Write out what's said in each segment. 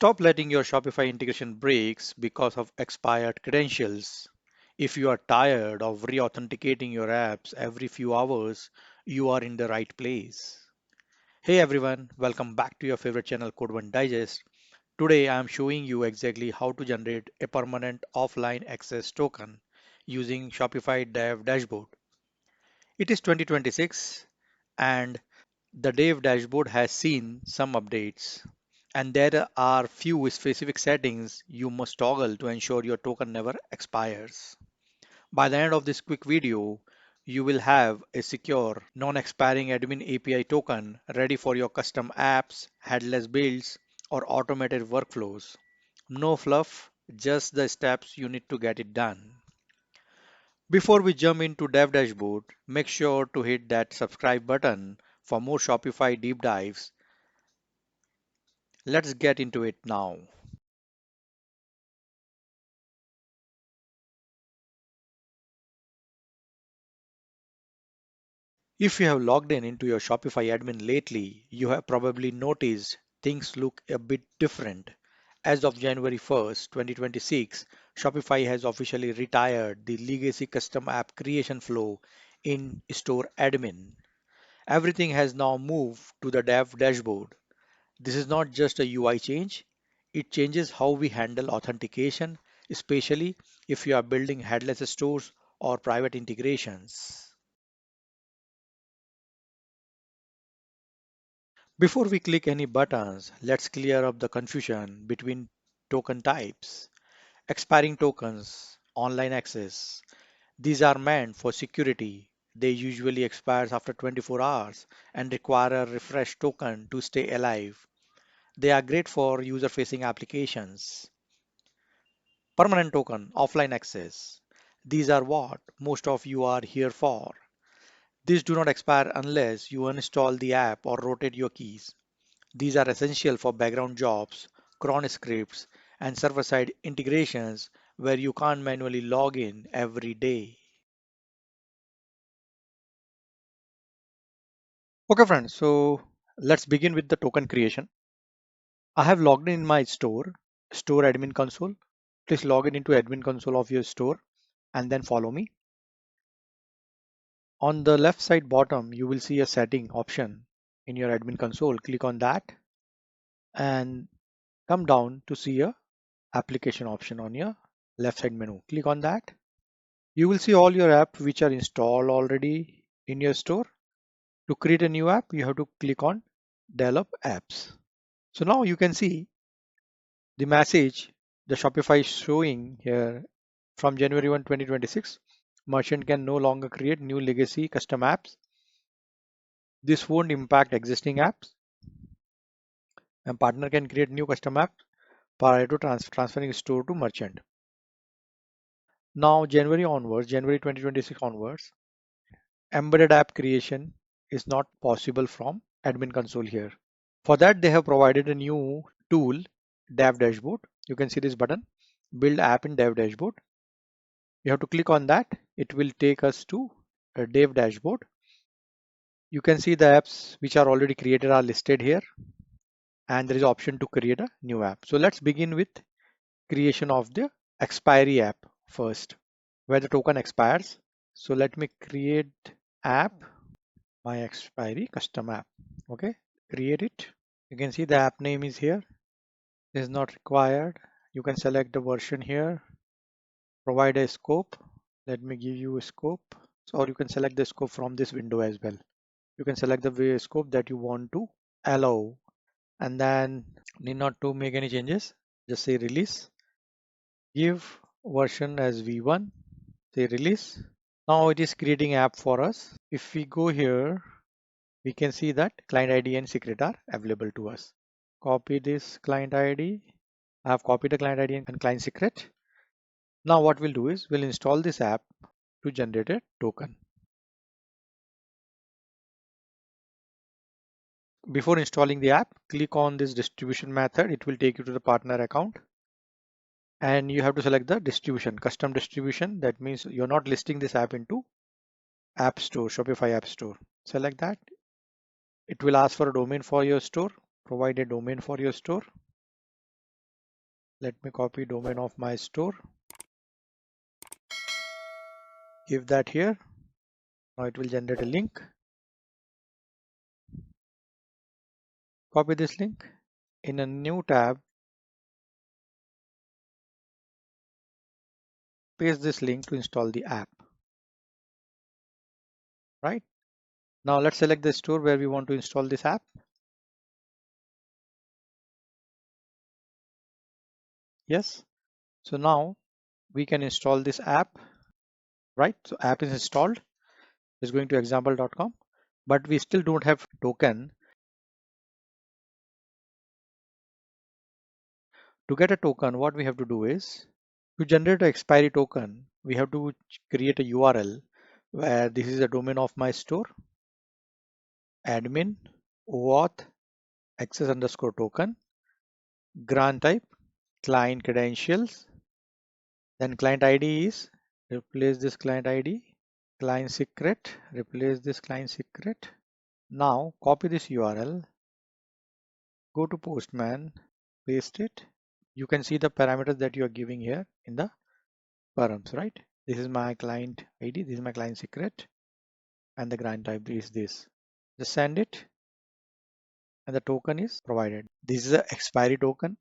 Stop letting your Shopify integration breaks because of expired credentials. If you are tired of re-authenticating your apps every few hours, you are in the right place. Hey everyone, welcome back to your favorite channel Code One Digest. Today I am showing you exactly how to generate a permanent offline access token using Shopify Dev Dashboard. It is 2026 and the Dev Dashboard has seen some updates. And there are few specific settings you must toggle to ensure your token never expires. By the end of this quick video, you will have a secure, non-expiring admin API token ready for your custom apps, headless builds, or automated workflows. No fluff, just the steps you need to get it done. Before we jump into Dev Dashboard, make sure to hit that subscribe button for more Shopify deep dives. Let's get into it now. If you have logged in into your Shopify admin lately, you have probably noticed things look a bit different. As of January 1st, 2026, Shopify has officially retired the legacy custom app creation flow in Store Admin. Everything has now moved to the Dev dashboard. This is not just a UI change, it changes how we handle authentication, especially if you are building headless stores or private integrations. Before we click any buttons, let's clear up the confusion between token types. Expiring tokens, online access. These are meant for security. They usually expire after 24 hours and require a refresh token to stay alive. They are great for user-facing applications. Permanent token, offline access. These are what most of you are here for. These do not expire unless you uninstall the app or rotate your keys. These are essential for background jobs, cron scripts, and server-side integrations where you can't manually log in every day. Okay, friends, so let's begin with the token creation. I have logged in my store admin console. Please log in into admin console of your store and then follow me. On the left side bottom, you will see a setting option in your admin console. Click on that and come down to see a application option on your left side menu. Click on that. You will see all your apps which are installed already in your store. To create a new app, you have to click on develop apps. So now you can see the message the Shopify is showing here from January 1, 2026. Merchant can no longer create new legacy custom apps. This won't impact existing apps, and partner can create new custom apps prior to transferring store to merchant. Now January 2026 onwards, embedded app creation is not possible from admin console here. For that, they have provided a new tool, Dev Dashboard. You can see this button, Build App in Dev Dashboard. You have to click on that. It will take us to a Dev Dashboard. You can see the apps which are already created are listed here, and there is option to create a new app. So let's begin with creation of the expiry app first, where the token expires. So let me create app, my expiry custom app. Okay, create it. You can see the app name is here. Is not required. You can select the version here, provide a scope. Let me give you a scope. So, or you can select the scope from this window as well. You can select the scope that you want to allow, and then need not to make any changes. Just say release. Give version as v1. Say release. Now it is creating app for us. If we go here, we can see that client ID and secret are available to us. Copy this client ID. I have copied the client ID and client secret. Now what we'll do is we'll install this app to generate a token. Before installing the app, click on this distribution method. It will take you to the partner account. And you have to select the distribution, custom distribution. That means you're not listing this app into App Store, Shopify App Store. Select that. It will ask for a domain for your store. Provide a domain for your store. Let me copy domain of my store. Give that here. Now it will generate a link. Copy this link. In a new tab, paste this link to install the app. Right? Now let's select the store where we want to install this app. Yes. So now we can install this app. Right? So app is installed. It's going to example.com, but we still don't have token. To get a token, what we have to do is to generate an expiry token, we have to create a URL where this is the domain of my store, admin, auth, access underscore token, grant type, client credentials, then client ID is replace this client ID, client secret, replace this client secret. Now copy this URL, go to Postman, paste it. You can see the parameters that you are giving here in the params, right? This is my client ID, this is my client secret, and the grant type is this. Just send it, and the token is provided. This is the expiry token,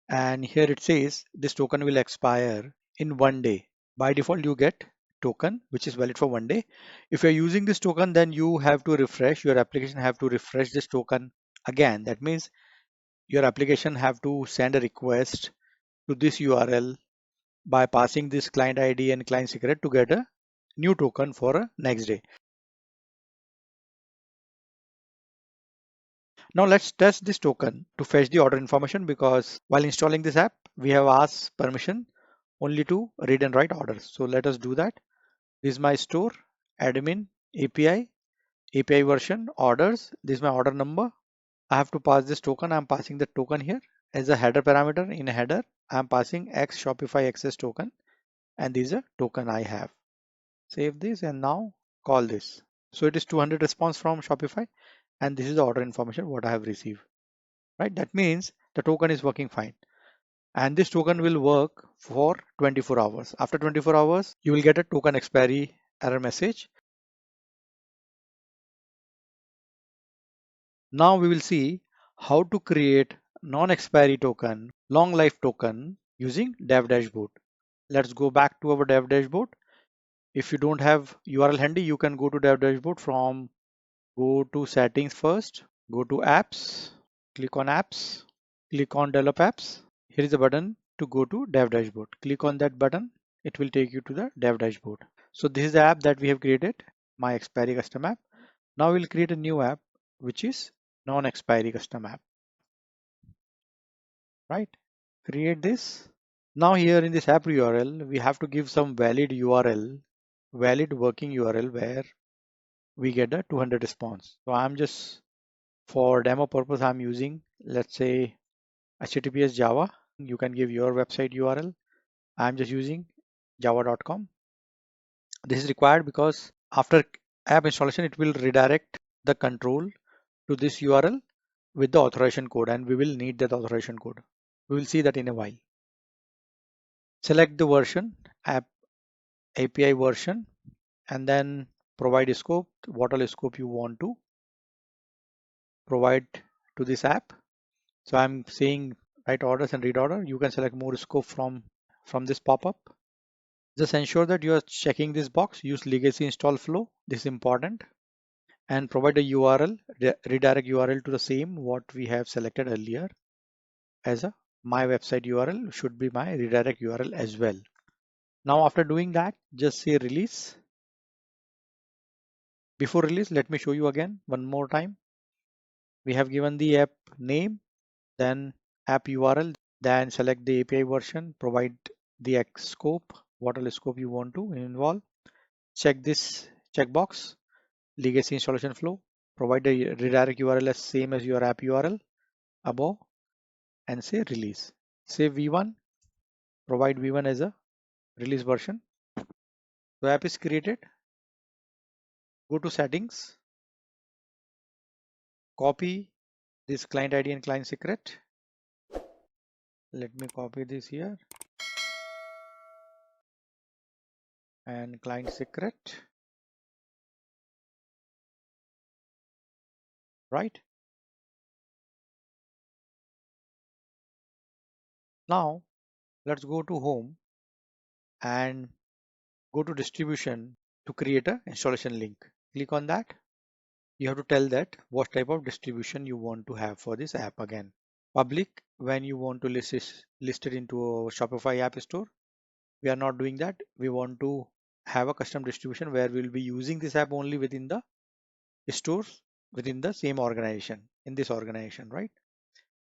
and here it says this token will expire in 1 day. By default, you get token which is valid for 1 day. If you're using this token, then you have to refresh your application, have to refresh this token again. That means your application have to send a request to this URL by passing this client ID and client secret to get a new token for a next day. Now let's test this token to fetch the order information, because while installing this app, we have asked permission only to read and write orders. So let us do that. This is my store, admin, API version, orders. This is my order number. I have to pass this token. I'm passing the token here as a header parameter. In a header, I'm passing X Shopify access token, and this is a token I have. Save this and now call this. So it is 200 response from Shopify, and this is the order information what I have received. Right? That means the token is working fine. And this token will work for 24 hours. After 24 hours, you will get a token expiry error message. Now we will see how to create non-expiry token, long life token using Dev Dashboard. Let's go back to our Dev Dashboard. If you don't have URL handy, you can go to Dev Dashboard from go to settings first, go to apps, click on apps, click on develop apps. Here is a button to go to Dev Dashboard. Click on that button. It will take you to the Dev Dashboard. So this is the app that we have created, my expiry custom app. Now we'll create a new app, which is non-expiry custom app, right? Create this. Now here in this app URL, we have to give some valid URL, valid working URL where we get a 200 response. So I'm just, for demo purpose, I'm using, let's say, HTTPS Java. You can give your website URL. I'm just using java.com. This is required because after app installation, it will redirect the control to this URL with the authorization code, and we will need that authorization code. We will see that in a while. Select the version, app API version, and then provide a scope, what all scope you want to provide to this app. So I'm saying write orders and read order. You can select more scope from this pop-up. Just ensure that you are checking this box. Use legacy install flow. This is important. And provide a URL, redirect URL to the same what we have selected earlier as a my website URL should be my redirect URL as well. Now after doing that, just say release. Before release, let me show you again one more time. We have given the app name, then app URL, then select the API version, provide the X scope, what all scope you want to involve. Check this checkbox, legacy installation flow, provide the redirect URL as same as your app URL above, and say release. Say v1, provide v1 as a release version. So app is created. Go to settings, copy this client ID and client secret, Let me copy this here and client secret, right? Now let's go to home and go to distribution to create a installation link. Click on that. You have to tell that what type of distribution you want to have for this app again. Public, when you want to list it into a Shopify app store. We are not doing that. We want to have a custom distribution where we'll be using this app only within the stores within the same organization, in this organization, right?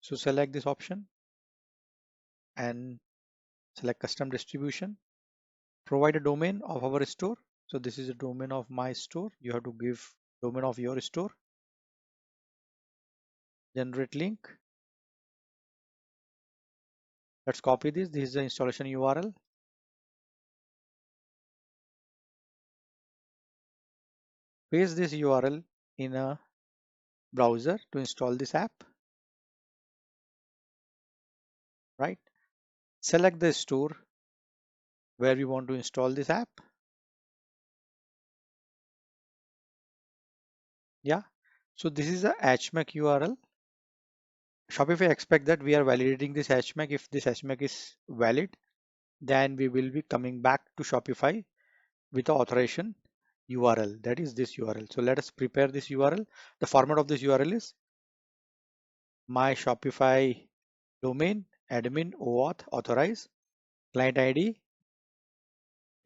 So select this option and select custom distribution. Provide a domain of our store. So this is a domain of my store. You have to give domain of your store. Generate link. Let's copy this. This is the installation URL. Paste this URL in a browser to install this app, right? Select the store where we want to install this app. Yeah. So this is a HMAC URL. Shopify expect that we are validating this HMAC. If this HMAC is valid, then we will be coming back to Shopify with the authorization URL. That is this URL. So let us prepare this URL. The format of this URL is my Shopify domain, admin, OAuth, authorize, client ID,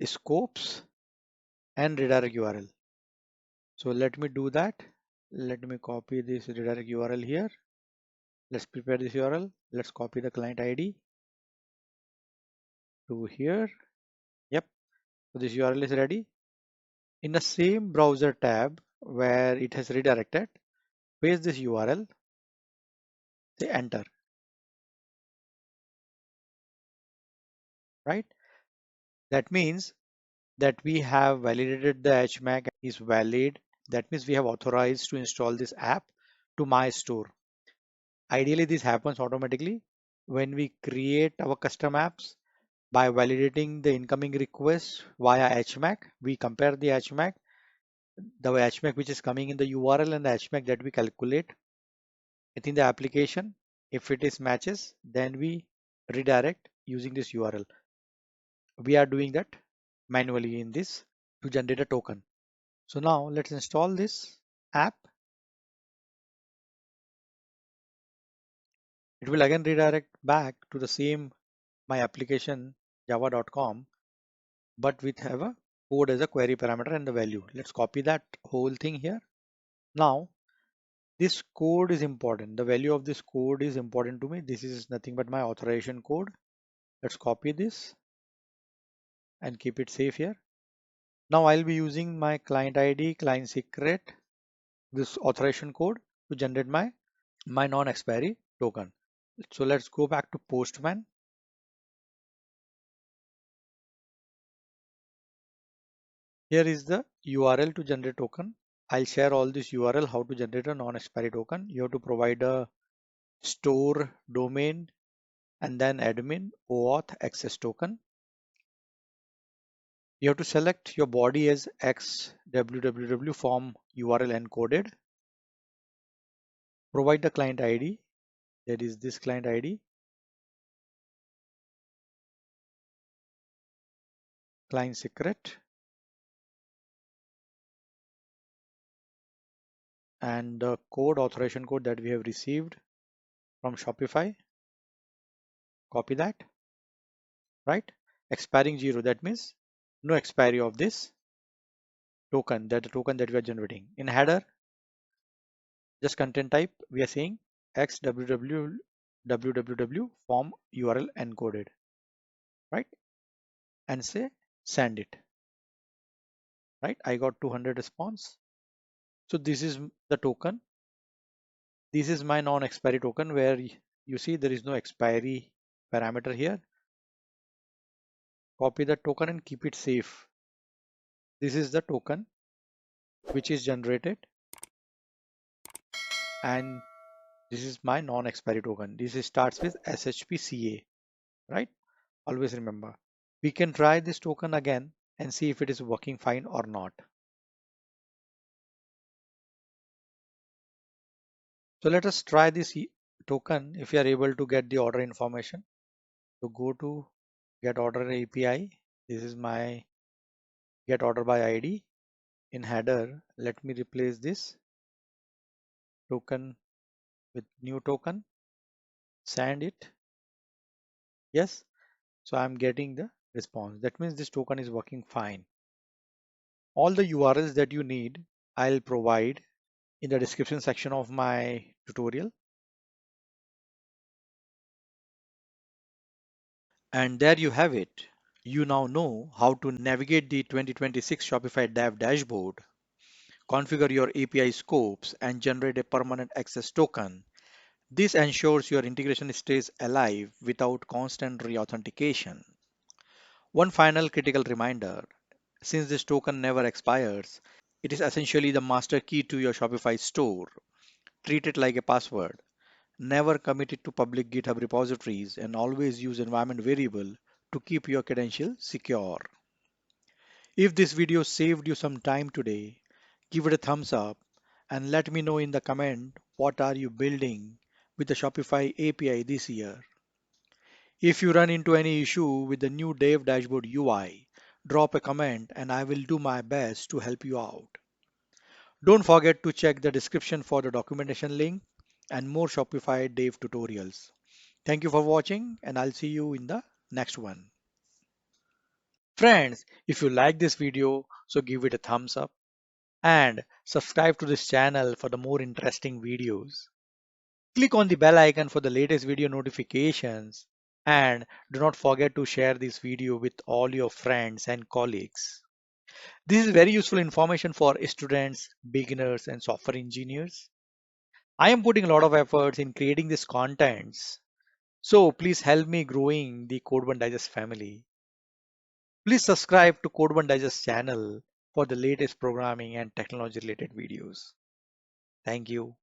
scopes, and redirect URL. So let me do that. Let me copy this redirect URL here. Let's prepare this URL. Let's copy the client ID to here. Yep. So this URL is ready. In the same browser tab where it has redirected, paste this URL, say enter, right? That means that we have validated the HMAC is valid. That means we have authorized to install this app to my store. Ideally, this happens automatically when we create our custom apps by validating the incoming request via HMAC. We compare the HMAC, which is coming in the URL and the HMAC that we calculate within the application. If it is matches, then we redirect using this URL. We are doing that manually in this to generate a token. So now let's install this app. It will again redirect back to the same my application java.com, but we have a code as a query parameter and the value. Let's copy that whole thing here. Now this code is important. The value of this code is important to me. This is nothing but my authorization code. Let's copy this and keep it safe here. Now I'll be using my client ID, client secret, this authorization code to generate my non-expiry token. So let's go back to Postman. Here is the URL to generate token. I'll share all this URL how to generate a non-expiry token. You have to provide a store domain and then admin OAuth access token. You have to select your body as XWWW form URL encoded. Provide the client ID. That is this client ID. Client secret. And the code, authorization code that we have received from Shopify. Copy that, right? Expiring 0. That means no expiry of this token, that the token that we are generating. In header, just content type, we are saying XWWW form URL encoded, right? And say send it, right? I got 200 response. So this is the token. This is my non-expiry token where you see there is no expiry parameter here. Copy the token and keep it safe. This is the token which is generated, and this is my non-expiry token. This starts with SHPCA. right? Always remember. We can try this token again and see if it is working fine or not. So let us try this token if you are able to get the order information. So go to get order API. This is my get order by ID. In header, let me replace this token with new token, send it. Yes, so I'm getting the response. That means this token is working fine. All the URLs that you need, I'll provide in the description section of my tutorial. And there you have it. You now know how to navigate the 2026 Shopify Dev Dashboard, configure your API scopes, and generate a permanent access token. This ensures your integration stays alive without constant re-authentication. One final critical reminder, since this token never expires, it is essentially the master key to your Shopify store. Treat it like a password. Never commit it to public GitHub repositories and always use environment variable to keep your credentials secure. If this video saved you some time today, give it a thumbs up and let me know in the comment what are you building with the Shopify API this year. If you run into any issue with the new Dev Dashboard UI, drop a comment and I will do my best to help you out. Don't forget to check the description for the documentation link and more Shopify Dev tutorials. Thank you for watching and I'll see you in the next one. Friends, if you like this video, so give it a thumbs up and subscribe to this channel for the more interesting videos. Click on the bell icon for the latest video notifications and do not forget to share this video with all your friends and colleagues. This is very useful information for students, beginners and software engineers. I am putting a lot of efforts in creating these contents. So please help me growing the Code One Digest family. Please subscribe to Code One Digest channel for the latest programming and technology related videos. Thank you.